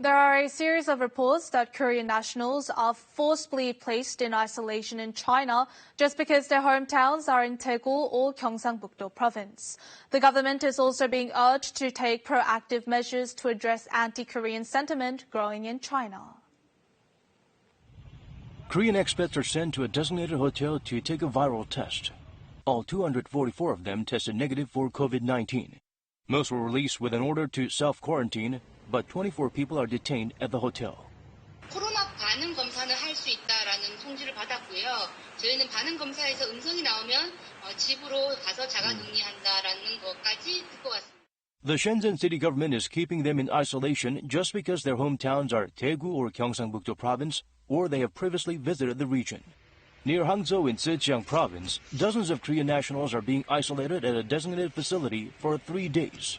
There are a series of reports that Korean nationals are forcibly placed in isolation in China just because their hometowns are in Daegu or Gyeongsangbuk-do Province. The government is also being urged to take proactive measures to address anti-Korean sentiment growing in China. Korean expats are sent to a designated hotel to take a viral test. All 244 of them tested negative for COVID-19. Most were released with an order to self-quarantine, but 24 people are detained at the hotel. 코로나 반응 검사는 할 수 있다라는 통지를 받았고요. 저희는 반응 검사에서 음성이 나오면 집으로 가서 자가격리한다라는 것까지 듣고 왔습니다. The Shenzhen city government is keeping them in isolation just because their hometowns are Daegu or Gyeongsangbuk-do Province, or they have previously visited the region. Near Hangzhou in Zhejiang Province, dozens of Korean nationals are being isolated at a designated facility for 3 days.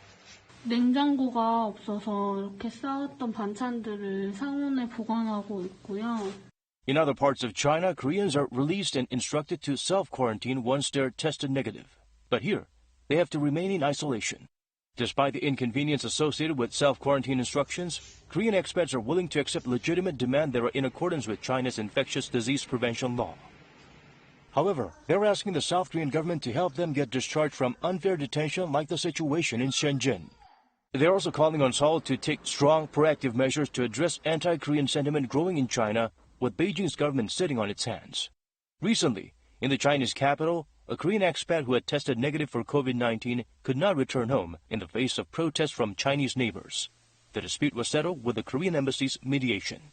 냉장고가 없어서 이렇게 싸왔던 반찬들을 상온에 보관하고 있고요. In other parts of China, Koreans are released and instructed to self-quarantine once they're tested negative. But here, they have to remain in isolation. Despite the inconvenience associated with self-quarantine instructions, Korean expats are willing to accept legitimate demands that are in accordance with China's infectious disease prevention law. However, they're asking the South Korean government to help them get discharged from unfair detention like the situation in Shenzhen. They're also calling on Seoul to take strong, proactive measures to address anti-Korean sentiment growing in China, with Beijing's government sitting on its hands. Recently, in the Chinese capital, a Korean expat who had tested negative for COVID-19 could not return home in the face of protests from Chinese neighbors. The dispute was settled with the Korean embassy's mediation.